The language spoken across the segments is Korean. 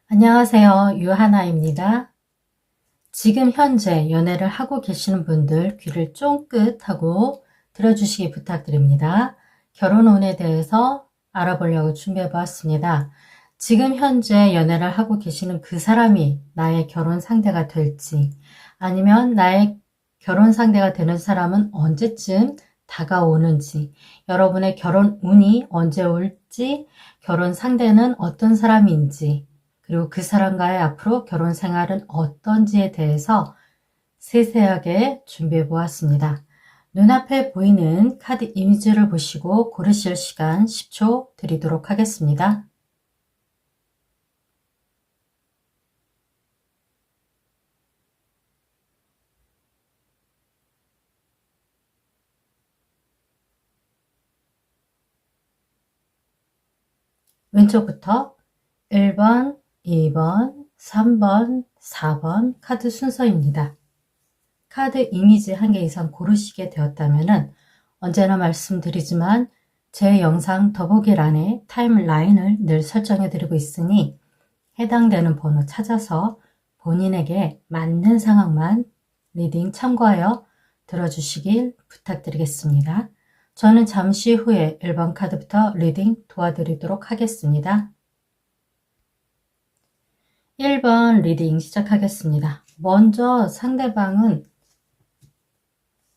안녕하세요. 유하나입니다. 지금 현재 연애를 하고 계시는 분들 귀를 쫑긋 하고 들어주시기 부탁드립니다. 결혼운에 대해서 알아보려고 준비해 보았습니다. 지금 현재 연애를 하고 계시는 그 사람이 나의 결혼 상대가 될지, 아니면 나의 결혼 상대가 되는 사람은 언제쯤 다가오는지, 여러분의 결혼 운이 언제 올지, 결혼 상대는 어떤 사람인지, 그리고 그 사람과의 앞으로 결혼 생활은 어떤지에 대해서 세세하게 준비해 보았습니다. 눈앞에 보이는 카드 이미지를 보시고 고르실 시간 10초 드리도록 하겠습니다. 왼쪽부터 1번, 2번, 3번, 4번 카드 순서입니다. 카드 이미지 한 개 이상 고르시게 되었다면 언제나 말씀드리지만 제 영상 더보기란에 타임라인을 늘 설정해 드리고 있으니 해당되는 번호 찾아서 본인에게 맞는 상황만 리딩 참고하여 들어주시길 부탁드리겠습니다. 저는 잠시 후에 1번 카드부터 리딩 도와드리도록 하겠습니다. 1번 리딩 시작하겠습니다. 먼저 상대방은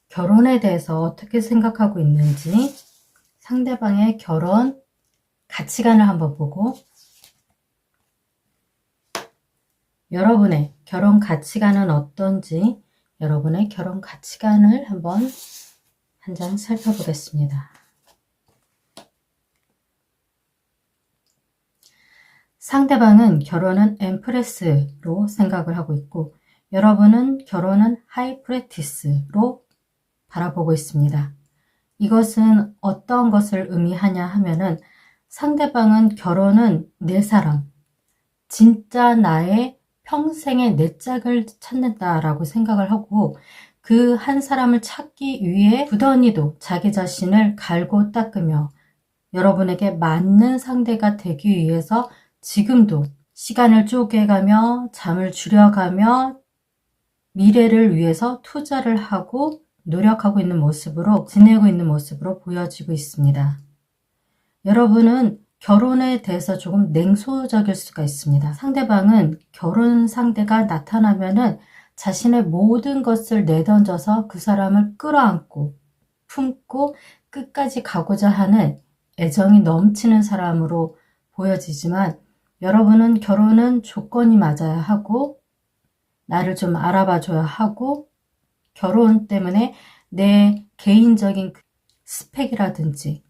결혼에 대해서 어떻게 생각하고 있는지, 상대방의 결혼 가치관을 한번 보고 여러분의 결혼 가치관은 어떤지, 여러분의 결혼 가치관을 한번 한 장 살펴보겠습니다. 상대방은 결혼은 엠프레스로 생각을 하고 있고, 여러분은 결혼은 하이프레티스로 바라보고 있습니다. 이것은 어떤 것을 의미하냐 하면은, 상대방은 결혼은 내 사람, 진짜 나의 평생의 내 짝을 찾는다라고 생각을 하고, 그 한 사람을 찾기 위해 부더니도 자기 자신을 갈고 닦으며 여러분에게 맞는 상대가 되기 위해서 지금도 시간을 쪼개가며 잠을 줄여가며 미래를 위해서 투자를 하고 노력하고 있는 모습으로, 지내고 있는 모습으로 보여지고 있습니다. 여러분은 결혼에 대해서 조금 냉소적일 수가 있습니다. 상대방은 결혼 상대가 나타나면은 자신의 모든 것을 내던져서 그 사람을 끌어안고 품고 끝까지 가고자 하는 애정이 넘치는 사람으로 보여지지만, 여러분은 결혼은 조건이 맞아야 하고 나를 좀 알아봐 줘야 하고, 결혼 때문에 내 개인적인 스펙이라든지,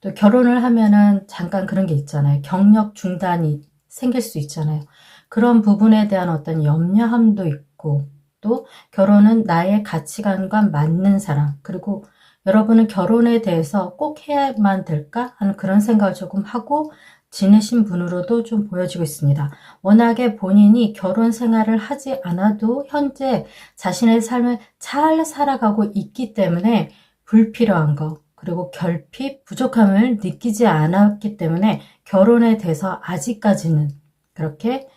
또 결혼을 하면은 잠깐 그런 게 있잖아요. 경력 중단이 생길 수 있잖아요. 그런 부분에 대한 어떤 염려함도 있고, 또 결혼은 나의 가치관과 맞는 사람, 그리고 여러분은 결혼에 대해서 꼭 해야만 될까 하는 그런 생각을 조금 하고 지내신 분으로도 좀 보여지고 있습니다. 워낙에 본인이 결혼 생활을 하지 않아도 현재 자신의 삶을 잘 살아가고 있기 때문에 불필요한 거, 그리고 결핍, 부족함을 느끼지 않았기 때문에 결혼에 대해서 아직까지는 그렇게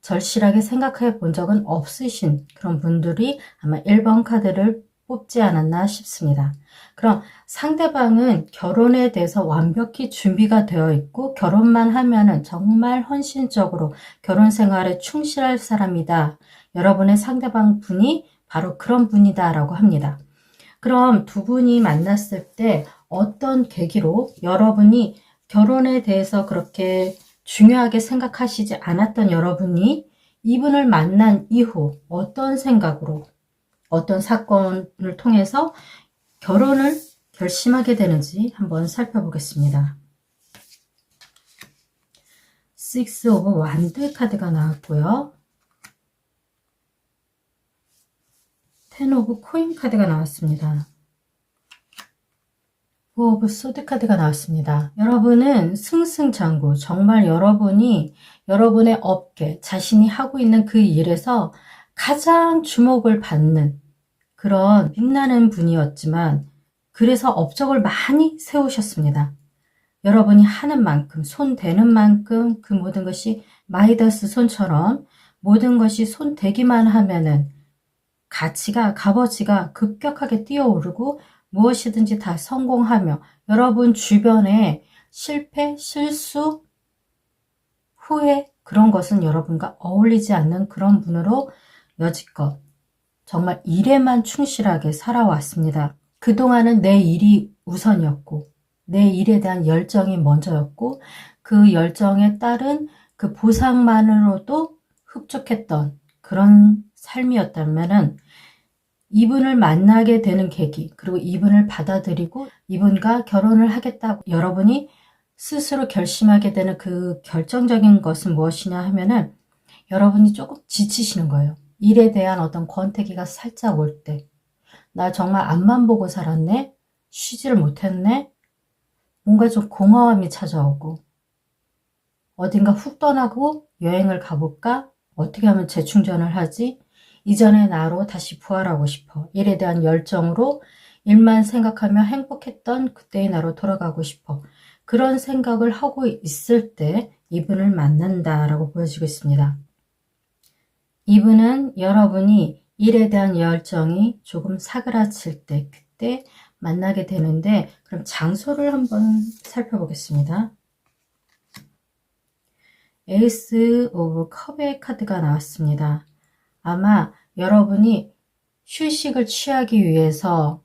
절실하게 생각해 본 적은 없으신 그런 분들이 아마 1번 카드를 뽑지 않았나 싶습니다. 그럼 상대방은 결혼에 대해서 완벽히 준비가 되어 있고, 결혼만 하면은 정말 헌신적으로 결혼 생활에 충실할 사람이다. 여러분의 상대방 분이 바로 그런 분이다 라고 합니다. 그럼 두 분이 만났을 때 어떤 계기로 여러분이 결혼에 대해서 그렇게 중요하게 생각하시지 않았던 여러분이 이분을 만난 이후 어떤 생각으로, 어떤 사건을 통해서 결혼을 결심하게 되는지 한번 살펴보겠습니다. Six of Wands 카드가 나왔고요. Ten of Coin 카드가 나왔습니다. Four of Swords 카드가 나왔습니다. 여러분은 승승장구, 정말 여러분이 여러분의 업계, 자신이 하고 있는 그 일에서 가장 주목을 받는 그런 빛나는 분이었지만, 그래서 업적을 많이 세우셨습니다. 여러분이 하는 만큼, 손 대는 만큼 그 모든 것이 마이더스 손처럼 모든 것이 손 대기만 하면은 값어치가 급격하게 뛰어오르고 무엇이든지 다 성공하며 여러분 주변에 실패, 실수, 후회 그런 것은 여러분과 어울리지 않는 그런 분으로 여지껏 정말 일에만 충실하게 살아왔습니다. 그동안은 내 일이 우선이었고 내 일에 대한 열정이 먼저였고 그 열정에 따른 그 보상만으로도 흡족했던 그런 삶이었다면은 이분을 만나게 되는 계기 그리고 이분을 받아들이고 이분과 결혼을 하겠다고 여러분이 스스로 결심하게 되는 그 결정적인 것은 무엇이냐 하면은 여러분이 조금 지치시는 거예요. 일에 대한 어떤 권태기가 살짝 올 때 나 정말 앞만 보고 살았네? 쉬지를 못했네? 뭔가 좀 공허함이 찾아오고 어딘가 훅 떠나고 여행을 가볼까? 어떻게 하면 재충전을 하지? 이전의 나로 다시 부활하고 싶어. 일에 대한 열정으로 일만 생각하며 행복했던 그때의 나로 돌아가고 싶어. 그런 생각을 하고 있을 때 이분을 만난다라고 보여지고 있습니다. 이분은 여러분이 일에 대한 열정이 조금 사그라칠 때 그때 만나게 되는데 그럼 장소를 한번 살펴보겠습니다. 에이스 오브 컵의 카드가 나왔습니다. 아마 여러분이 휴식을 취하기 위해서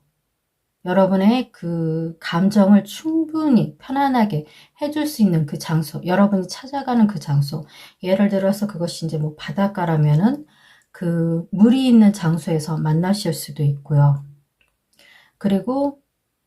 여러분의 그 감정을 충분히 편안하게 해줄 수 있는 그 장소, 여러분이 찾아가는 그 장소, 예를 들어서 그것이 이제 뭐 바닷가라면은 그 물이 있는 장소에서 만나실 수도 있고요. 그리고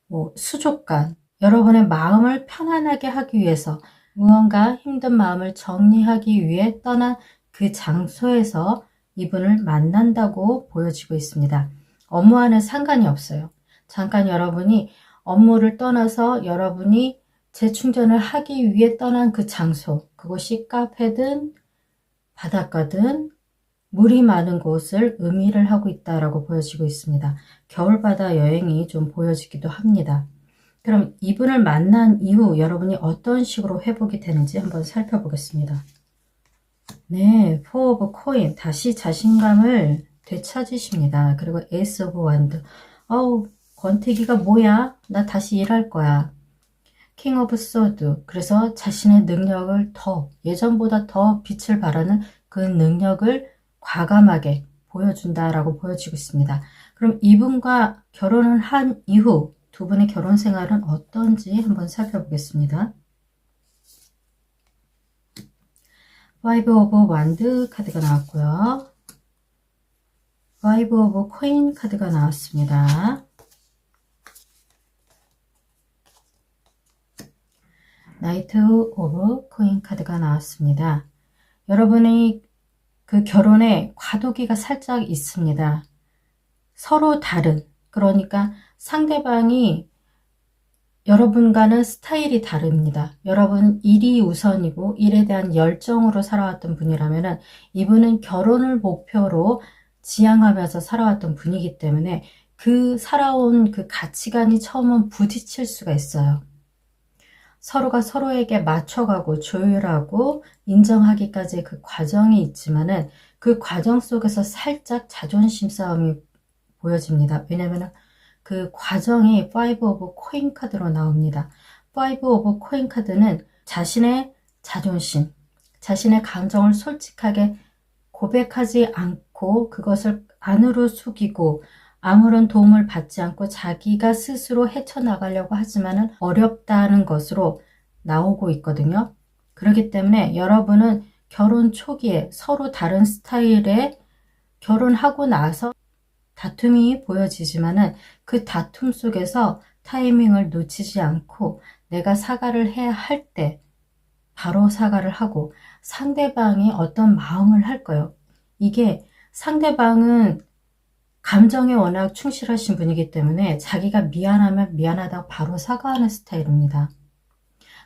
뭐 수족관, 여러분의 마음을 편안하게 하기 위해서 무언가 힘든 마음을 정리하기 위해 떠난 그 장소에서 이분을 만난다고 보여지고 있습니다. 업무와는 상관이 없어요. 잠깐 여러분이 업무를 떠나서 여러분이 재충전을 하기 위해 떠난 그 장소, 그것이 카페든 바닷가든 물이 많은 곳을 의미를 하고 있다라고 보여지고 있습니다. 겨울바다 여행이 좀 보여지기도 합니다. 그럼 이분을 만난 이후 여러분이 어떤 식으로 회복이 되는지 한번 살펴보겠습니다. 네, 포 오브 코인 다시 자신감을 되찾으십니다. 그리고 에이스 오브 완드 권태기가 뭐야? 나 다시 일할 거야. 킹 오브 소드 그래서 자신의 능력을 더 예전보다 더 빛을 발하는 그 능력을 과감하게 보여준다라고 보여지고 있습니다. 그럼 이분과 결혼을 한 이후 두 분의 결혼 생활은 어떤지 한번 살펴보겠습니다. 파이브 오브 완드 카드가 나왔고요. 파이브 오브 코인 카드가 나왔습니다. 나이트 오브 코인 카드가 나왔습니다. 여러분의 그 결혼에 과도기가 살짝 있습니다. 서로 다른, 그러니까 상대방이 여러분과는 스타일이 다릅니다. 여러분 일이 우선이고 일에 대한 열정으로 살아왔던 분이라면 이분은 결혼을 목표로 지향하면서 살아왔던 분이기 때문에 그 살아온 그 가치관이 처음은 부딪힐 수가 있어요. 서로가 서로에게 맞춰가고 조율하고 인정하기까지 그 과정이 있지만은 그 과정 속에서 살짝 자존심 싸움이 보여집니다. 왜냐하면 그 과정이 5 오브 코인 카드로 나옵니다. 5 오브 코인 카드는 자신의 자존심, 자신의 감정을 솔직하게 고백하지 않고 그것을 안으로 숙이고 아무런 도움을 받지 않고 자기가 스스로 헤쳐나가려고 하지만은 어렵다는 것으로 나오고 있거든요. 그렇기 때문에 여러분은 결혼 초기에 서로 다른 스타일의 결혼하고 나서 다툼이 보여지지만은 그 다툼 속에서 타이밍을 놓치지 않고 내가 사과를 해야 할 때 바로 사과를 하고 상대방이 어떤 마음을 할까요? 이게 상대방은 감정에 워낙 충실하신 분이기 때문에 자기가 미안하면 미안하다고 바로 사과하는 스타일입니다.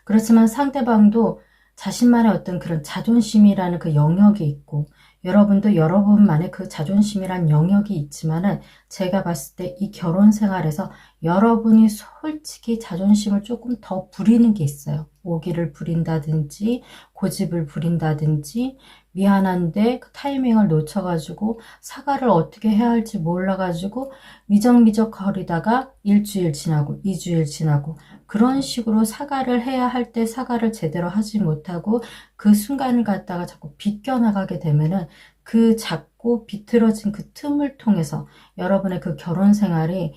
그렇지만 상대방도 자신만의 어떤 그런 자존심이라는 그 영역이 있고 여러분도 여러분만의 그 자존심이란 영역이 있지만은 제가 봤을 때 이 결혼 생활에서 여러분이 솔직히 자존심을 조금 더 부리는 게 있어요. 오기를 부린다든지 고집을 부린다든지 미안한데 그 타이밍을 놓쳐가지고 사과를 어떻게 해야 할지 몰라가지고 미적미적 거리다가 일주일 지나고 2주일 지나고 그런 식으로 사과를 해야 할 때 사과를 제대로 하지 못하고 그 순간을 갖다가 자꾸 비껴나가게 되면은 그 작고 비틀어진 그 틈을 통해서 여러분의 그 결혼 생활이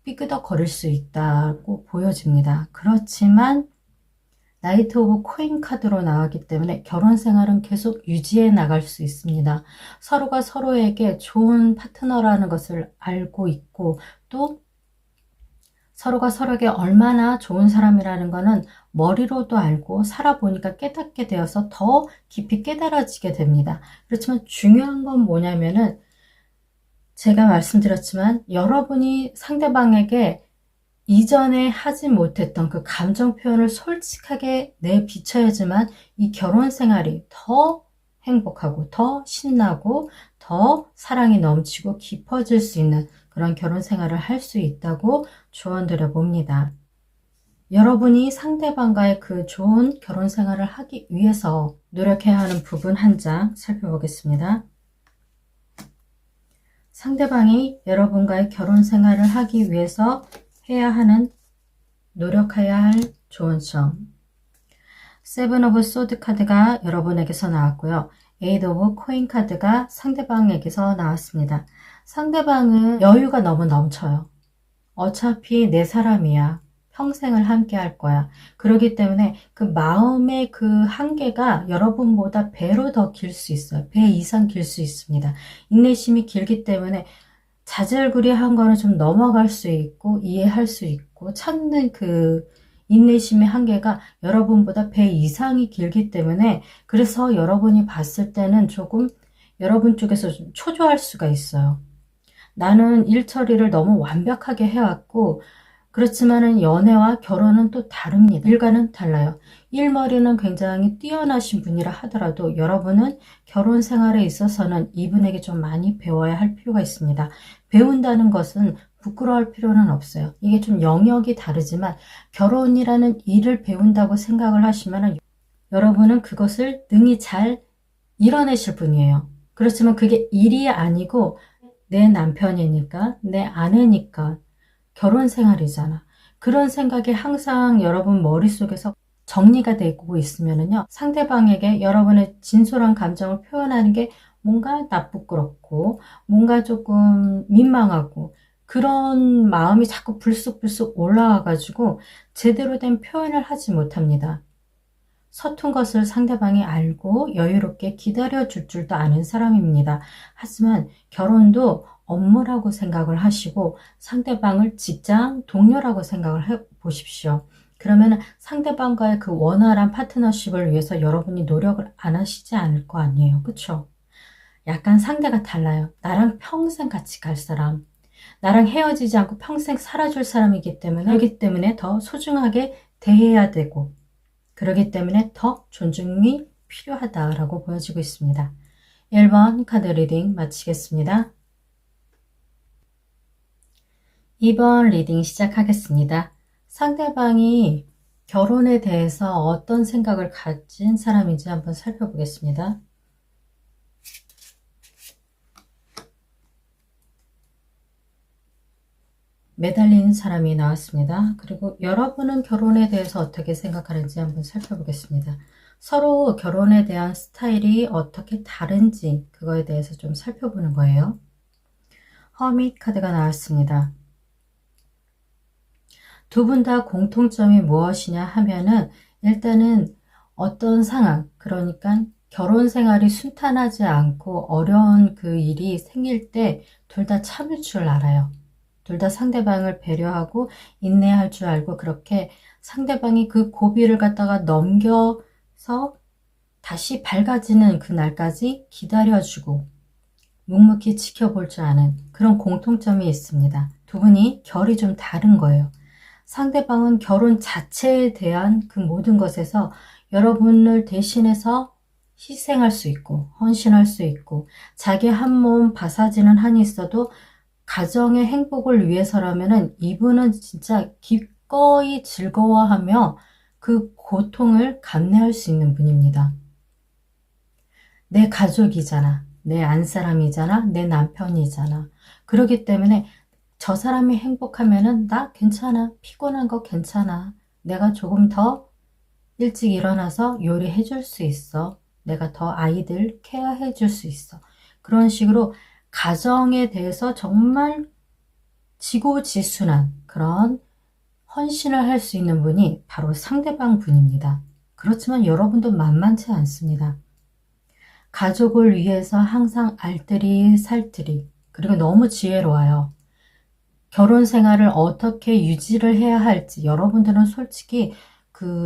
삐끄덕거릴 수 있다고 보여집니다. 그렇지만 나이트 오브 코인 카드로 나왔기 때문에 결혼 생활은 계속 유지해 나갈 수 있습니다. 서로가 서로에게 좋은 파트너라는 것을 알고 있고 또 서로가 서로에게 얼마나 좋은 사람이라는 것은 머리로도 알고 살아보니까 깨닫게 되어서 더 깊이 깨달아지게 됩니다. 그렇지만 중요한 건 뭐냐면은 제가 말씀드렸지만 여러분이 상대방에게 이전에 하지 못했던 그 감정 표현을 솔직하게 내비쳐야지만 이 결혼 생활이 더 행복하고 더 신나고 더 사랑이 넘치고 깊어질 수 있는 그런 결혼 생활을 할 수 있다고 조언드려 봅니다. 여러분이 상대방과의 그 좋은 결혼 생활을 하기 위해서 노력해야 하는 부분 한 장 살펴보겠습니다. 상대방이 여러분과의 결혼 생활을 하기 위해서 해야 하는, 노력해야 할 좋은 점. 세븐 오브 소드 카드가 여러분에게서 나왔고요. 에이드 오브 코인 카드가 상대방에게서 나왔습니다. 상대방은 여유가 너무 넘쳐요. 어차피 내 사람이야. 평생을 함께 할 거야. 그렇기 때문에 그 마음의 그 한계가 여러분보다 배로 더 길 수 있어요. 배 이상 길 수 있습니다. 인내심이 길기 때문에 자잘구레한 거는 좀 넘어갈 수 있고 이해할 수 있고 참는 그 인내심의 한계가 여러분보다 배 이상이 길기 때문에 그래서 여러분이 봤을 때는 조금 여러분 쪽에서 좀 초조할 수가 있어요. 나는 일 처리를 너무 완벽하게 해왔고 그렇지만은 연애와 결혼은 또 다릅니다. 일과는 달라요. 일머리는 굉장히 뛰어나신 분이라 하더라도 여러분은 결혼 생활에 있어서는 이분에게 좀 많이 배워야 할 필요가 있습니다. 배운다는 것은 부끄러워할 필요는 없어요. 이게 좀 영역이 다르지만 결혼이라는 일을 배운다고 생각을 하시면 여러분은 그것을 능히 잘 이뤄내실 분이에요. 그렇지만 그게 일이 아니고 내 남편이니까 내 아내니까 결혼 생활이잖아. 그런 생각이 항상 여러분 머릿속에서 정리가 되고 있으면은요, 상대방에게 여러분의 진솔한 감정을 표현하는 게 뭔가 나쁘고 뭔가 조금 민망하고 그런 마음이 자꾸 불쑥불쑥 올라와가지고 제대로 된 표현을 하지 못합니다. 서툰 것을 상대방이 알고 여유롭게 기다려줄 줄도 아는 사람입니다. 하지만 결혼도 업무라고 생각을 하시고 상대방을 직장 동료라고 생각을 해 보십시오. 그러면 상대방과의 그 원활한 파트너십을 위해서 여러분이 노력을 안 하시지 않을 거 아니에요. 그쵸? 약간 상대가 달라요. 나랑 평생 같이 갈 사람, 나랑 헤어지지 않고 평생 살아줄 사람이기 때문에 그렇기 때문에 더 소중하게 대해야 되고 그렇기 때문에 더 존중이 필요하다라고 보여지고 있습니다. 1번 카드 리딩 마치겠습니다. 2번 리딩 시작하겠습니다. 상대방이 결혼에 대해서 어떤 생각을 가진 사람인지 한번 살펴보겠습니다. 매달리는 사람이 나왔습니다. 그리고 여러분은 결혼에 대해서 어떻게 생각하는지 한번 살펴보겠습니다. 서로 결혼에 대한 스타일이 어떻게 다른지 그거에 대해서 좀 살펴보는 거예요. 허밋 카드가 나왔습니다. 두 분 다 공통점이 무엇이냐 하면은 일단은 어떤 상황, 그러니까 결혼 생활이 순탄하지 않고 어려운 그 일이 생길 때 둘 다 참을 줄 알아요. 둘 다 상대방을 배려하고 인내할 줄 알고 그렇게 상대방이 그 고비를 갖다가 넘겨서 다시 밝아지는 그날까지 기다려주고 묵묵히 지켜볼 줄 아는 그런 공통점이 있습니다. 두 분이 결이 좀 다른 거예요. 상대방은 결혼 자체에 대한 그 모든 것에서 여러분을 대신해서 희생할 수 있고 헌신할 수 있고 자기 한 몸 바사지는 한이 있어도 가정의 행복을 위해서라면은 이분은 진짜 기꺼이 즐거워하며 그 고통을 감내할 수 있는 분입니다. 내 가족이잖아. 내 안사람이잖아. 내 남편이잖아. 그렇기 때문에 저 사람이 행복하면은 나 괜찮아. 피곤한 거 괜찮아. 내가 조금 더 일찍 일어나서 요리해 줄 수 있어. 내가 더 아이들 케어해 줄 수 있어. 그런 식으로 가정에 대해서 정말 지고지순한 그런 헌신을 할 수 있는 분이 바로 상대방 분입니다. 그렇지만 여러분도 만만치 않습니다. 가족을 위해서 항상 알뜰히 살뜰히, 그리고 너무 지혜로워요. 결혼 생활을 어떻게 유지를 해야 할지 여러분들은 솔직히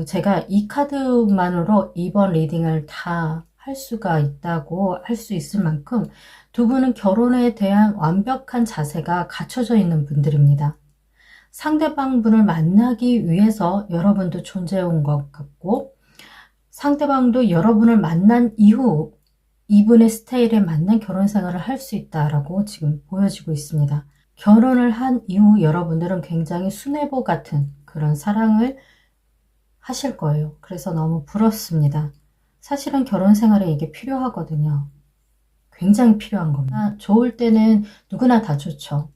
제가 이 카드만으로 이번 리딩을 다 할 수가 있다고 할 수 있을 만큼 두 분은 결혼에 대한 완벽한 자세가 갖춰져 있는 분들입니다. 상대방 분을 만나기 위해서 여러분도 존재해 온 것 같고 상대방도 여러분을 만난 이후 이분의 스타일에 맞는 결혼 생활을 할 수 있다라고 지금 보여지고 있습니다. 결혼을 한 이후 여러분들은 굉장히 수뇌보 같은 그런 사랑을 하실 거예요. 그래서 너무 부럽습니다. 사실은 결혼 생활에 이게 필요하거든요. 굉장히 필요한 겁니다. 좋을 때는 누구나 다 좋죠.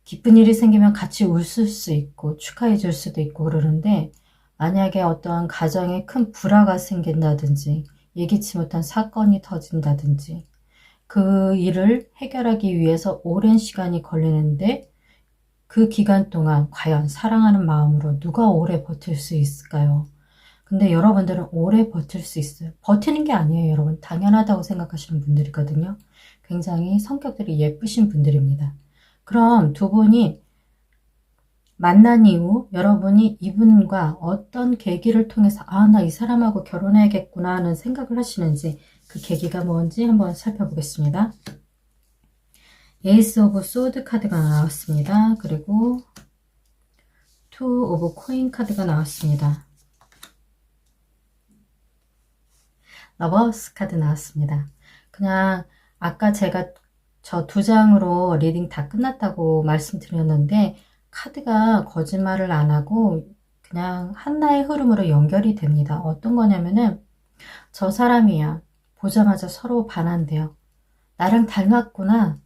기쁜 일이 생기면 같이 웃을 수 있고 축하해 줄 수도 있고 그러는데 만약에 어떠한 가정에 큰 불화가 생긴다든지 예기치 못한 사건이 터진다든지 그 일을 해결하기 위해서 오랜 시간이 걸리는데 그 기간 동안 과연 사랑하는 마음으로 누가 오래 버틸 수 있을까요? 근데 여러분들은 오래 버틸 수 있어요. 버티는 게 아니에요, 여러분. 당연하다고 생각하시는 분들이거든요. 굉장히 성격들이 예쁘신 분들입니다. 그럼 두 분이 만난 이후 여러분이 이분과 어떤 계기를 통해서 나 이 사람하고 결혼해야겠구나 하는 생각을 하시는지 그 계기가 뭔지 한번 살펴보겠습니다. 에이스 오브 소드 카드가 나왔습니다. 그리고 투 오브 코인 카드가 나왔습니다. 러버스 카드 나왔습니다. 그냥 아까 제가 저 두 장으로 리딩 다 끝났다고 말씀드렸는데 카드가 거짓말을 안 하고 그냥 하나의 흐름으로 연결이 됩니다. 어떤 거냐면은 저 사람이야. 보자마자 서로 반한대요. 나랑 닮았구나.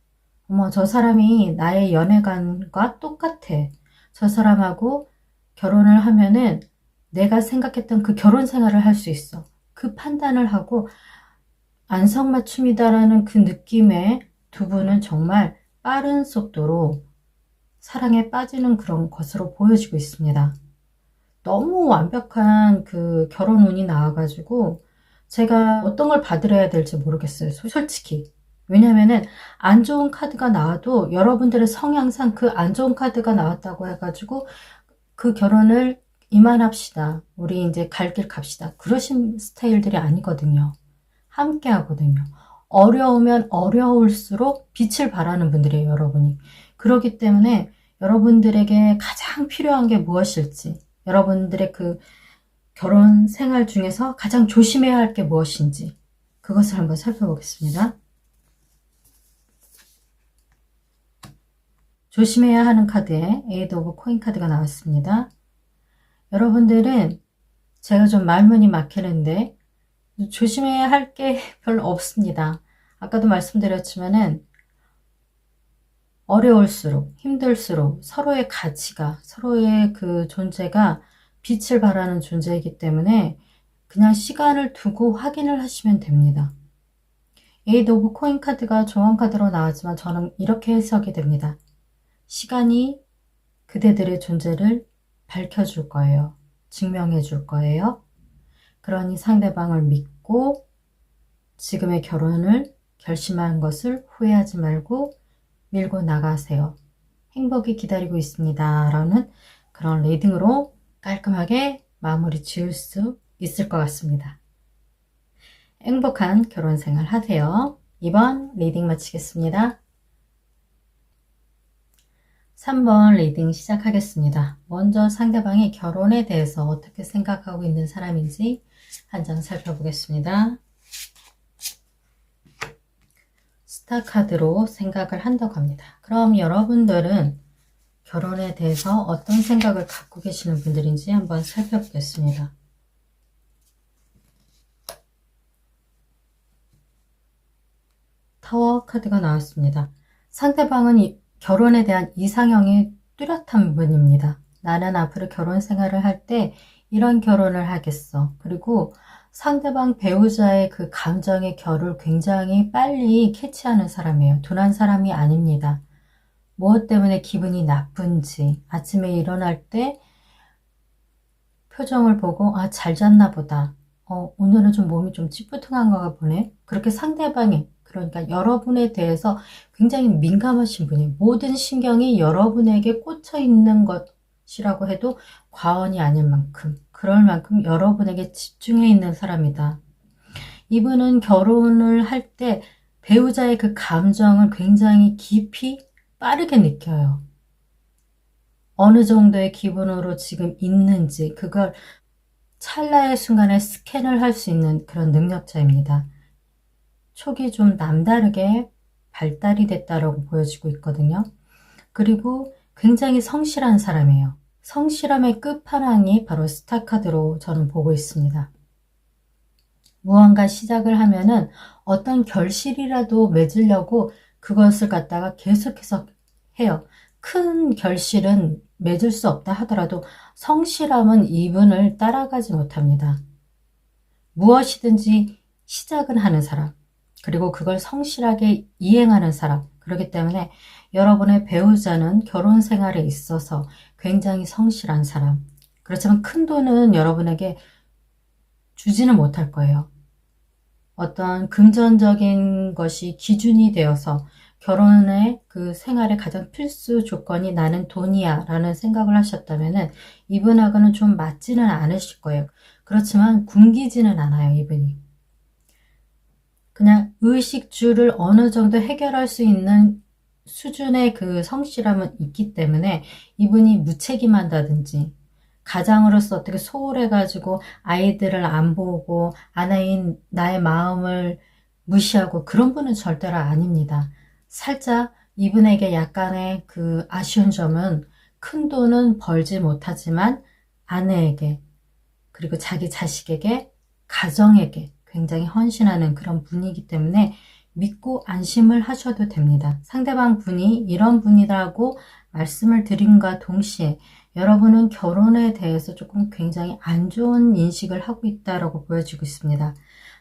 어머, 저 사람이 나의 연애관과 똑같아. 저 사람하고 결혼을 하면은 내가 생각했던 그 결혼 생활을 할 수 있어. 그 판단을 하고 안성맞춤이다라는 그 느낌에 두 분은 정말 빠른 속도로 사랑에 빠지는 그런 것으로 보여지고 있습니다. 너무 완벽한 그 결혼 운이 나와가지고 제가 어떤 걸 받으려야 될지 모르겠어요. 솔직히. 왜냐면은 안 좋은 카드가 나와도 여러분들의 성향상 그 안 좋은 카드가 나왔다고 해가지고 그 결혼을 이만합시다. 우리 이제 갈 길 갑시다. 그러신 스타일들이 아니거든요. 함께 하거든요. 어려우면 어려울수록 빛을 발하는 분들이에요, 여러분이. 그렇기 때문에 여러분들에게 가장 필요한 게 무엇일지, 여러분들의 그 결혼 생활 중에서 가장 조심해야 할 게 무엇인지 그것을 한번 살펴보겠습니다. 조심해야 하는 카드에 에이드 오브 코인 카드가 나왔습니다. 여러분들은 제가 좀 말문이 막히는데 조심해야 할 게 별로 없습니다. 아까도 말씀드렸지만은 어려울수록 힘들수록 서로의 가치가 서로의 그 존재가 빛을 발하는 존재이기 때문에 그냥 시간을 두고 확인을 하시면 됩니다. 에이드 오브 코인 카드가 조언 카드로 나왔지만 저는 이렇게 해석이 됩니다. 시간이 그대들의 존재를 밝혀줄 거예요. 증명해 줄 거예요. 그러니 상대방을 믿고 지금의 결혼을 결심한 것을 후회하지 말고 밀고 나가세요. 행복이 기다리고 있습니다. 라는 그런 리딩으로 깔끔하게 마무리 지을 수 있을 것 같습니다. 행복한 결혼 생활 하세요. 2번 리딩 마치겠습니다. 3번 리딩 시작하겠습니다. 먼저 상대방이 결혼에 대해서 어떻게 생각하고 있는 사람인지 한 장 살펴보겠습니다. 스타 카드로 생각을 한다고 합니다. 그럼 여러분들은 결혼에 대해서 어떤 생각을 갖고 계시는 분들인지 한번 살펴보겠습니다. 타워 카드가 나왔습니다. 상대방은 결혼에 대한 이상형이 뚜렷한 분입니다. 나는 앞으로 결혼 생활을 할 때 이런 결혼을 하겠어. 그리고 상대방 배우자의 그 감정의 결을 굉장히 빨리 캐치하는 사람이에요. 둔한 사람이 아닙니다. 무엇 때문에 기분이 나쁜지, 아침에 일어날 때 표정을 보고 아, 잘 잤나 보다. 오늘은 좀 몸이 좀 찌뿌둥한가 보네. 그렇게 상대방이, 그러니까 여러분에 대해서 굉장히 민감하신 분이에요. 모든 신경이 여러분에게 꽂혀 있는 것이라고 해도 과언이 아닐 만큼, 그럴 만큼 여러분에게 집중해 있는 사람이다. 이분은 결혼을 할 때 배우자의 그 감정을 굉장히 깊이 빠르게 느껴요. 어느 정도의 기분으로 지금 있는지 그걸 찰나의 순간에 스캔을 할 수 있는 그런 능력자입니다. 촉이 좀 남다르게 발달이 됐다라고 보여지고 있거든요. 그리고 굉장히 성실한 사람이에요. 성실함의 끝판왕이 바로 스타 카드로 저는 보고 있습니다. 무언가 시작을 하면은 어떤 결실이라도 맺으려고 그것을 갖다가 계속해서 해요. 큰 결실은 맺을 수 없다 하더라도 성실함은 이분을 따라가지 못합니다. 무엇이든지 시작은 하는 사람, 그리고 그걸 성실하게 이행하는 사람. 그렇기 때문에 여러분의 배우자는 결혼 생활에 있어서 굉장히 성실한 사람. 그렇지만 큰 돈은 여러분에게 주지는 못할 거예요. 어떤 금전적인 것이 기준이 되어서 결혼의 그 생활의 가장 필수 조건이 나는 돈이야 라는 생각을 하셨다면 이분하고는 좀 맞지는 않으실 거예요. 그렇지만 굶기지는 않아요, 이분이. 그냥 의식주를 어느 정도 해결할 수 있는 수준의 그 성실함은 있기 때문에 이분이 무책임한다든지 가장으로서 어떻게 소홀해가지고 아이들을 안 보고 아내인 나의 마음을 무시하고 그런 분은 절대로 아닙니다. 살짝 이분에게 약간의 그 아쉬운 점은 큰 돈은 벌지 못하지만 아내에게 그리고 자기 자식에게 가정에게 굉장히 헌신하는 그런 분이기 때문에 믿고 안심을 하셔도 됩니다. 상대방 분이 이런 분이라고 말씀을 드림과 동시에 여러분은 결혼에 대해서 조금 굉장히 안 좋은 인식을 하고 있다고 보여지고 있습니다.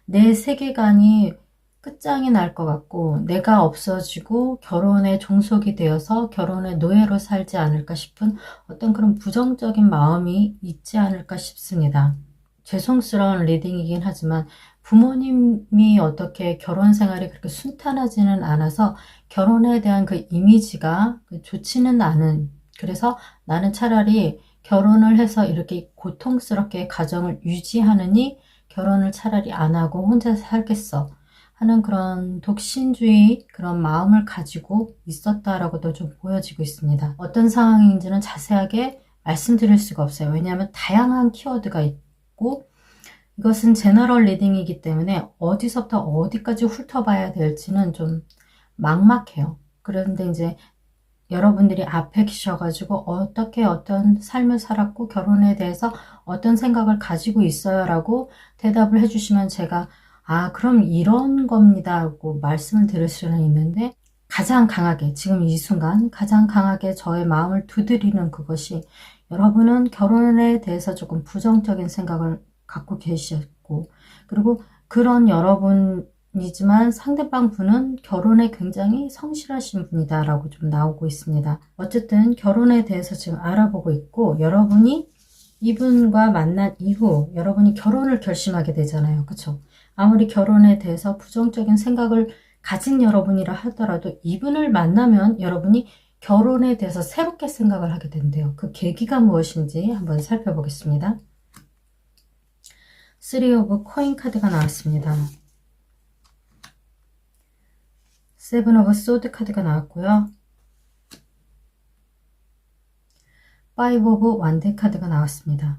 내 세계관이 끝장이 날 것 같고 내가 없어지고 결혼에 종속이 되어서 결혼의 노예로 살지 않을까 싶은 어떤 그런 부정적인 마음이 있지 않을까 싶습니다. 죄송스러운 리딩이긴 하지만 부모님이 어떻게 결혼 생활이 그렇게 순탄하지는 않아서 결혼에 대한 그 이미지가 좋지는 않은, 그래서 나는 차라리 결혼을 해서 이렇게 고통스럽게 가정을 유지하느니 결혼을 차라리 안 하고 혼자 살겠어 하는 그런 독신주의 그런 마음을 가지고 있었다라고도 좀 보여지고 있습니다. 어떤 상황인지는 자세하게 말씀드릴 수가 없어요. 왜냐하면 다양한 키워드가 있고 이것은 제너럴 리딩이기 때문에 어디서부터 어디까지 훑어봐야 될지는 좀 막막해요. 그런데 이제 여러분들이 앞에 계셔가지고 어떻게 어떤 삶을 살았고 결혼에 대해서 어떤 생각을 가지고 있어요 라고 대답을 해주시면 제가 아 그럼 이런 겁니다 하고 말씀을 드릴 수는 있는데 가장 강하게 지금 이 순간 가장 강하게 저의 마음을 두드리는 그것이 여러분은 결혼에 대해서 조금 부정적인 생각을 갖고 계셨고 그리고 그런 여러분이지만 상대방 분은 결혼에 굉장히 성실하신 분이다 라고 좀 나오고 있습니다. 어쨌든 결혼에 대해서 지금 알아보고 있고 여러분이 이분과 만난 이후 여러분이 결혼을 결심하게 되잖아요. 그쵸? 아무리 결혼에 대해서 부정적인 생각을 가진 여러분이라 하더라도 이분을 만나면 여러분이 결혼에 대해서 새롭게 생각을 하게 된대요. 그 계기가 무엇인지 한번 살펴보겠습니다. 3 오브 코인 카드가 나왔습니다. 7 오브 소드 카드가 나왔고요. 5 오브 완드 카드가 나왔습니다.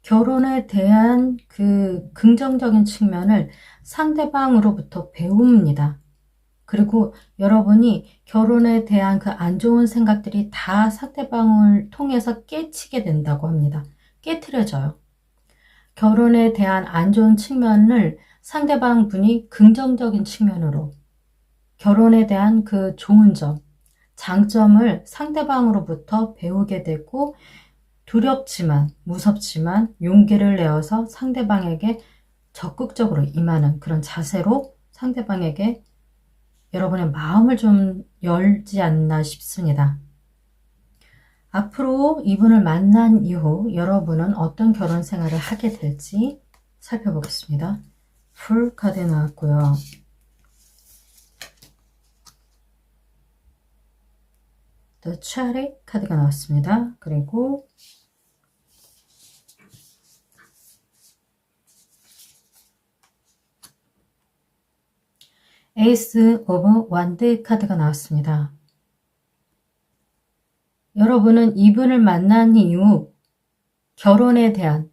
결혼에 대한 그 긍정적인 측면을 상대방으로부터 배웁니다. 그리고 여러분이 결혼에 대한 그 안 좋은 생각들이 다 상대방을 통해서 깨치게 된다고 합니다. 깨트려져요. 결혼에 대한 안 좋은 측면을 상대방 분이 긍정적인 측면으로, 결혼에 대한 그 좋은 점, 장점을 상대방으로부터 배우게 되고, 두렵지만 무섭지만 용기를 내어서 상대방에게 적극적으로 임하는 그런 자세로 상대방에게 여러분의 마음을 좀 열지 않나 싶습니다. 앞으로 이분을 만난 이후 여러분은 어떤 결혼 생활을 하게 될지 살펴보겠습니다. 풀 카드 나왔고요. The Chariot 카드가 나왔습니다. 그리고 에이스 오브 완드 카드가 나왔습니다. 여러분은 이분을 만난 이후 결혼에 대한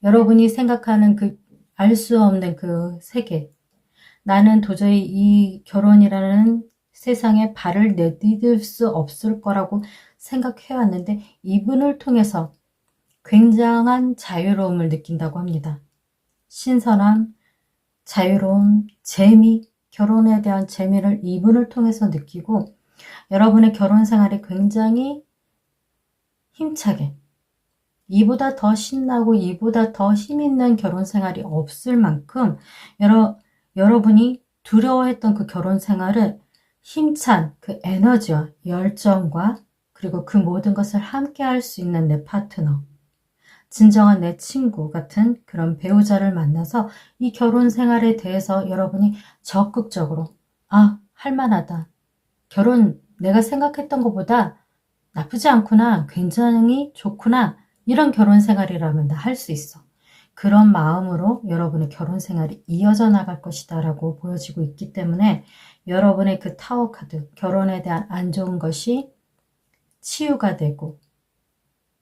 여러분이 생각하는 그 알 수 없는 그 세계, 나는 도저히 이 결혼이라는 세상에 발을 내디딜 수 없을 거라고 생각해왔는데 이분을 통해서 굉장한 자유로움을 느낀다고 합니다. 신선함, 자유로움, 재미, 결혼에 대한 재미를 이분을 통해서 느끼고 여러분의 결혼 생활이 굉장히 힘차게, 이보다 더 신나고 이보다 더 힘있는 결혼 생활이 없을 만큼 여러분이 두려워했던 그 결혼 생활을 힘찬 그 에너지와 열정과 그리고 그 모든 것을 함께 할 수 있는 내 파트너, 진정한 내 친구 같은 그런 배우자를 만나서 이 결혼 생활에 대해서 여러분이 적극적으로 할만하다. 결혼 내가 생각했던 것보다 나쁘지 않구나. 굉장히 좋구나. 이런 결혼 생활이라면 나 할 수 있어. 그런 마음으로 여러분의 결혼 생활이 이어져 나갈 것이다 라고 보여지고 있기 때문에 여러분의 그 타워 카드, 결혼에 대한 안 좋은 것이 치유가 되고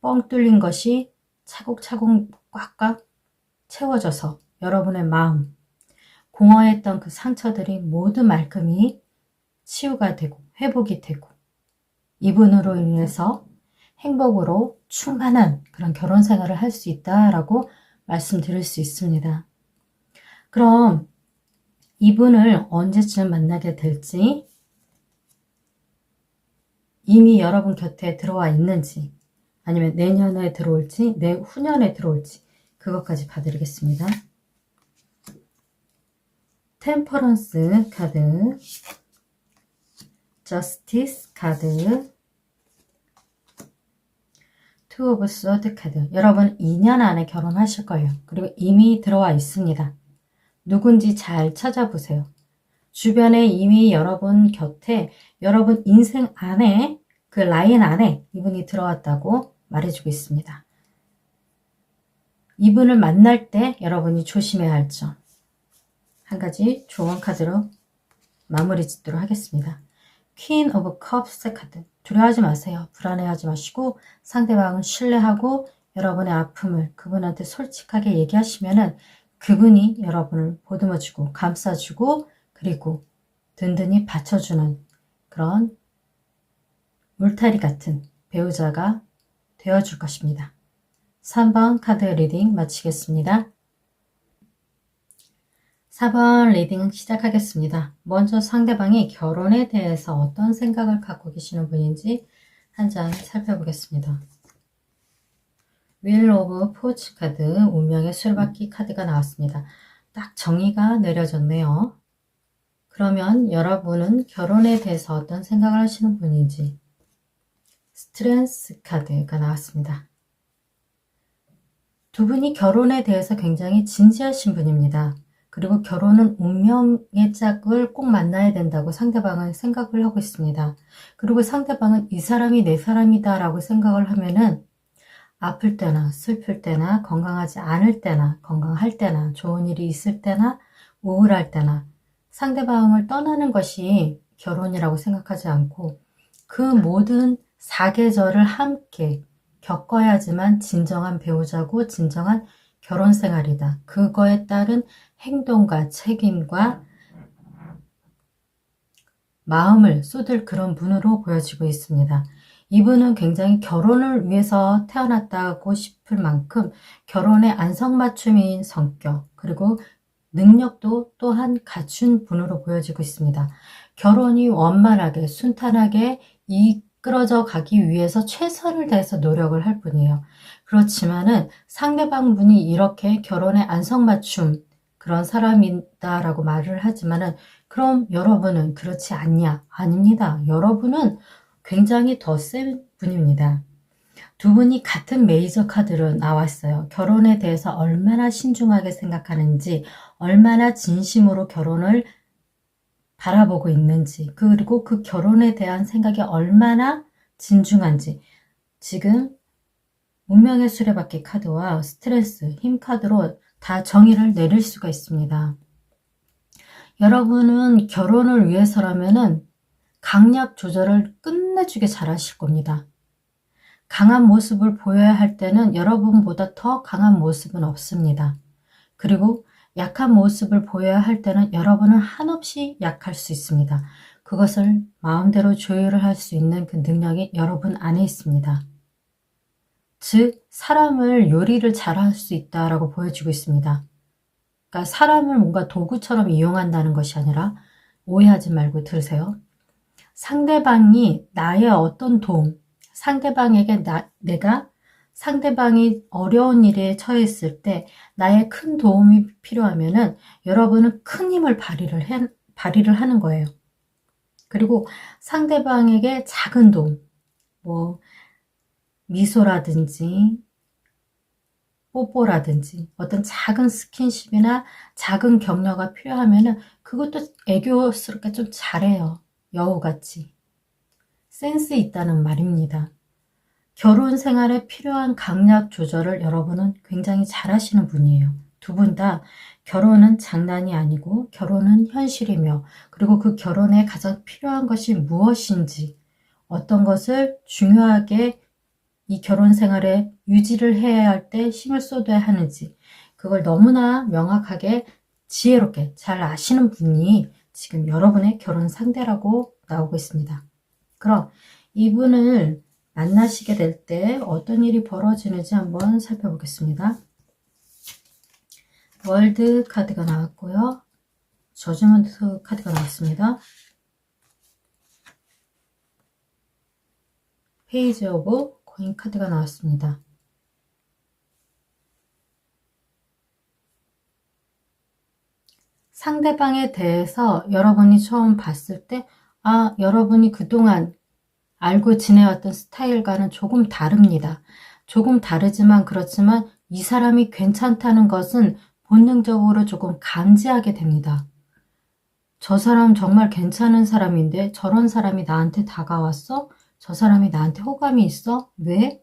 뻥 뚫린 것이 차곡차곡 꽉꽉 채워져서 여러분의 마음, 공허했던 그 상처들이 모두 말끔히 치유가 되고 회복이 되고 이분으로 인해서 행복으로 충만한 그런 결혼 생활을 할 수 있다라고 말씀드릴 수 있습니다. 그럼 이분을 언제쯤 만나게 될지, 이미 여러분 곁에 들어와 있는지, 아니면 내년에 들어올지, 내후년에 들어올지 그것까지 봐드리겠습니다. 템퍼런스 카드, 저스티스 카드, 투 오브 소드 카드. 여러분 2년 안에 결혼하실 거예요. 그리고 이미 들어와 있습니다. 누군지 잘 찾아보세요. 주변에 이미 여러분 곁에, 여러분 인생 안에, 그 라인 안에 이분이 들어왔다고 말해주고 있습니다. 이분을 만날 때 여러분이 조심해야 할 점. 한 가지 조언 카드로 마무리 짓도록 하겠습니다. 퀸 오브 컵스 카드. 두려워하지 마세요. 불안해하지 마시고 상대방은 신뢰하고 여러분의 아픔을 그분한테 솔직하게 얘기하시면은 그분이 여러분을 보듬어주고 감싸주고 그리고 든든히 받쳐주는 그런 울타리 같은 배우자가 되어줄 것입니다. 3번 카드 리딩 마치겠습니다. 4번 리딩 시작하겠습니다. 먼저 상대방이 결혼에 대해서 어떤 생각을 갖고 계시는 분인지 한 장 살펴보겠습니다. 윌 오브 포츠 카드, 운명의 수레바퀴 카드가 나왔습니다. 딱 정의가 내려졌네요. 그러면 여러분은 결혼에 대해서 어떤 생각을 하시는 분인지, 스트렝스 카드가 나왔습니다. 두 분이 결혼에 대해서 굉장히 진지하신 분입니다. 그리고 결혼은 운명의 짝을 꼭 만나야 된다고 상대방은 생각을 하고 있습니다. 그리고 상대방은 이 사람이 내 사람이다 라고 생각을 하면은 아플 때나 슬플 때나 건강하지 않을 때나 건강할 때나 좋은 일이 있을 때나 우울할 때나 상대방을 떠나는 것이 결혼이라고 생각하지 않고 그 모든 사계절을 함께 겪어야지만 진정한 배우자고 진정한 결혼 생활이다. 그거에 따른 행동과 책임과 마음을 쏟을 그런 분으로 보여지고 있습니다. 이분은 굉장히 결혼을 위해서 태어났다고 싶을 만큼 결혼에 안성맞춤인 성격, 그리고 능력도 또한 갖춘 분으로 보여지고 있습니다. 결혼이 원만하게 순탄하게 이끌어져 가기 위해서 최선을 다해서 노력을 할 뿐이에요. 그렇지만은 상대방 분이 이렇게 결혼에 안성맞춤 그런 사람이다라고 말을 하지만은 그럼 여러분은 그렇지 않냐? 아닙니다. 여러분은 굉장히 더 센 분입니다. 두 분이 같은 메이저 카드로 나왔어요. 결혼에 대해서 얼마나 신중하게 생각하는지, 얼마나 진심으로 결혼을 바라보고 있는지, 그리고 그 결혼에 대한 생각이 얼마나 진중한지. 지금 운명의 수레바퀴 카드와 스트레스, 힘 카드로 다 정의를 내릴 수가 있습니다. 여러분은 결혼을 위해서라면은 강약 조절을 끝내주게 잘하실 겁니다. 강한 모습을 보여야 할 때는 여러분보다 더 강한 모습은 없습니다. 그리고 약한 모습을 보여야 할 때는 여러분은 한없이 약할 수 있습니다. 그것을 마음대로 조율을 할 수 있는 그 능력이 여러분 안에 있습니다. 즉, 사람을 요리를 잘할 수 있다라고 보여지고 있습니다. 그러니까 사람을 뭔가 도구처럼 이용한다는 것이 아니라 오해하지 말고 들으세요. 상대방이 나의 어떤 도움, 상대방에게 내가 상대방이 어려운 일에 처했을 때 나의 큰 도움이 필요하면은 여러분은 큰 힘을 발휘를 하는 거예요. 그리고 상대방에게 작은 도움, 뭐 미소라든지 뽀뽀라든지 어떤 작은 스킨십이나 작은 격려가 필요하면은 그것도 애교스럽게 좀 잘해요. 여우같이. 센스 있다는 말입니다. 결혼 생활에 필요한 강약 조절을 여러분은 굉장히 잘하시는 분이에요. 두 분 다 결혼은 장난이 아니고 결혼은 현실이며 그리고 그 결혼에 가장 필요한 것이 무엇인지 어떤 것을 중요하게 이 결혼 생활에 유지를 해야 할 때 힘을 쏟아야 하는지 그걸 너무나 명확하게 지혜롭게 잘 아시는 분이 지금 여러분의 결혼 상대라고 나오고 있습니다. 그럼 이분을 만나시게 될 때 어떤 일이 벌어지는지 한번 살펴보겠습니다. 월드 카드가 나왔고요. 저지먼트 카드가 나왔습니다. 페이지 오브 코인 카드가 나왔습니다. 상대방에 대해서 여러분이 처음 봤을 때 여러분이 그동안 알고 지내왔던 스타일과는 조금 다릅니다. 조금 다르지만 그렇지만 이 사람이 괜찮다는 것은 본능적으로 조금 감지하게 됩니다. 저 사람 정말 괜찮은 사람인데 저런 사람이 나한테 다가왔어? 저 사람이 나한테 호감이 있어? 왜?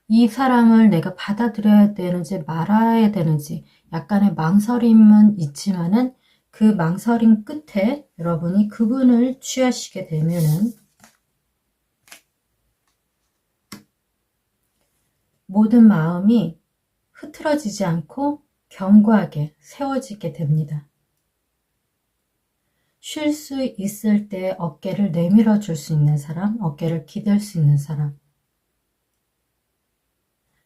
이 사람을 내가 받아들여야 되는지 말아야 되는지 약간의 망설임은 있지만은 그 망설임 끝에 여러분이 그분을 취하시게 되면은 모든 마음이 흐트러지지 않고 견고하게 세워지게 됩니다. 쉴 수 있을 때 어깨를 내밀어 줄 수 있는 사람, 어깨를 기댈 수 있는 사람,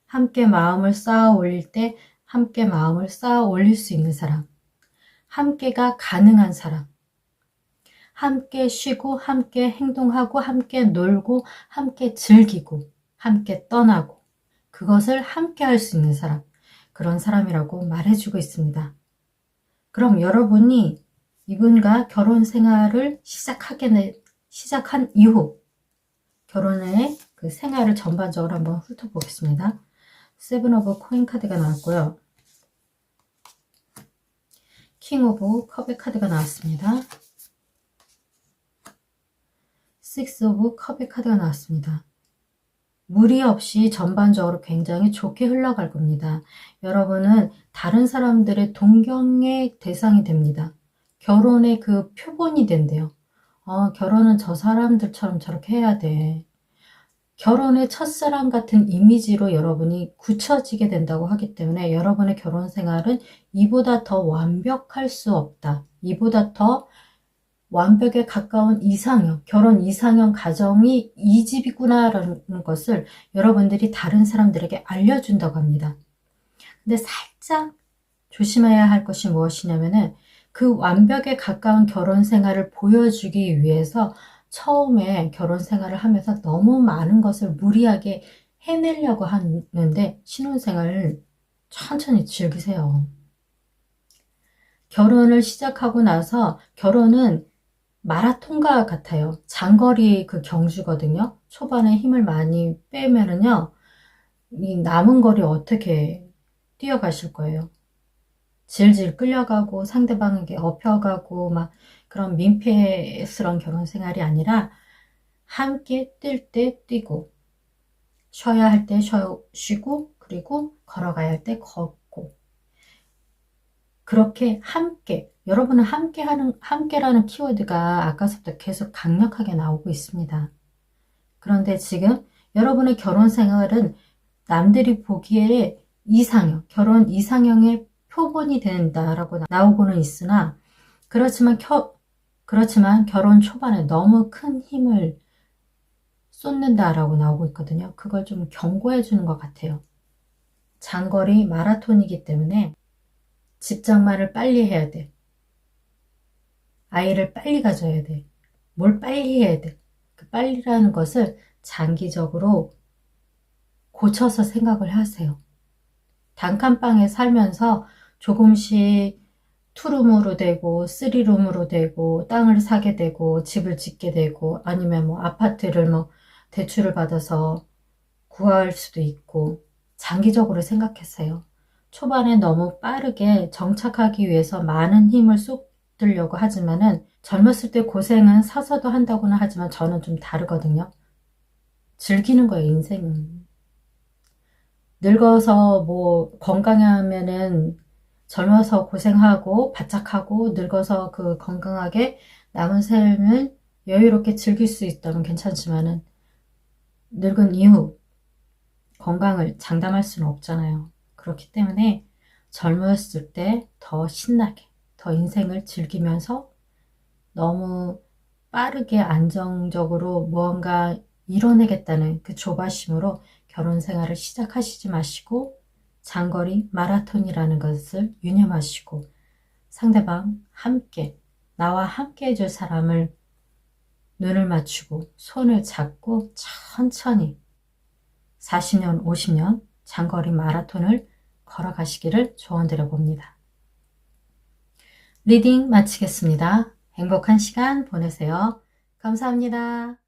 함께 마음을 쌓아 올릴 때 함께 마음을 쌓아 올릴 수 있는 사람, 함께가 가능한 사람, 함께 쉬고 함께 행동하고 함께 놀고 함께 즐기고 함께 떠나고 그것을 함께 할 수 있는 사람, 그런 사람이라고 말해주고 있습니다. 그럼 여러분이 이분과 결혼 생활을 시작한 이후 결혼의 그 생활을 전반적으로 한번 훑어보겠습니다. 세븐 오브 코인 카드가 나왔고요. 킹 오브 컵의 카드가 나왔습니다. 식스 오브 컵의 카드가 나왔습니다. 무리 없이 전반적으로 굉장히 좋게 흘러갈 겁니다. 여러분은 다른 사람들의 동경의 대상이 됩니다. 결혼의 그 표본이 된대요. 결혼은 저 사람들처럼 저렇게 해야 돼. 결혼의 첫사랑 같은 이미지로 여러분이 굳혀지게 된다고 하기 때문에 여러분의 결혼 생활은 이보다 더 완벽할 수 없다. 이보다 더 완벽에 가까운 이상형, 결혼 이상형 가정이 이 집이구나라는 것을 여러분들이 다른 사람들에게 알려준다고 합니다. 근데 살짝 조심해야 할 것이 무엇이냐면은 그 완벽에 가까운 결혼 생활을 보여주기 위해서 처음에 결혼 생활을 하면서 너무 많은 것을 무리하게 해내려고 하는데 신혼생활을 천천히 즐기세요. 결혼을 시작하고 나서 결혼은 마라톤과 같아요. 장거리 그 경주거든요. 초반에 힘을 많이 빼면은요, 이 남은 거리 어떻게 뛰어가실 거예요? 질질 끌려가고 상대방에게 업혀가고 막 그런 민폐스러운 결혼 생활이 아니라 함께 뛸 때 뛰고 쉬어야 할 때 쉬고 그리고 걸어가야 할 때 걷고 그렇게 함께 여러분은 함께라는 키워드가 아까부터 계속 강력하게 나오고 있습니다. 그런데 지금 여러분의 결혼 생활은 남들이 보기에 이상형, 결혼 이상형의 표본이 된다라고 나오고는 있으나 그렇지만 결혼 초반에 너무 큰 힘을 쏟는다라고 나오고 있거든요. 그걸 좀 경고해 주는 것 같아요. 장거리 마라톤이기 때문에 집장만을 빨리 해야 돼. 아이를 빨리 가져야 돼. 뭘 빨리 해야 돼. 그 빨리라는 것을 장기적으로 고쳐서 생각을 하세요. 단칸방에 살면서 조금씩 투룸으로 되고 쓰리룸으로 되고 땅을 사게 되고 집을 짓게 되고 아니면 뭐 아파트를 뭐 대출을 받아서 구할 수도 있고 장기적으로 생각했어요. 초반에 너무 빠르게 정착하기 위해서 많은 힘을 쏟으려고 하지만은 젊었을 때 고생은 서서도 한다고는 하지만 저는 좀 다르거든요. 즐기는 거예요, 인생은. 늙어서 뭐 건강하면은 젊어서 고생하고 바짝하고 늙어서 그 건강하게 남은 삶을 여유롭게 즐길 수 있다면 괜찮지만은 늙은 이후 건강을 장담할 수는 없잖아요. 그렇기 때문에 젊었을 때 더 신나게 더 인생을 즐기면서 너무 빠르게 안정적으로 무언가 이뤄내겠다는 그 조바심으로 결혼 생활을 시작하시지 마시고 장거리 마라톤이라는 것을 유념하시고 상대방 함께 나와 함께 해줄 사람을 눈을 맞추고 손을 잡고 천천히 40년, 50년 장거리 마라톤을 걸어가시기를 조언드려 봅니다. 리딩 마치겠습니다. 행복한 시간 보내세요. 감사합니다.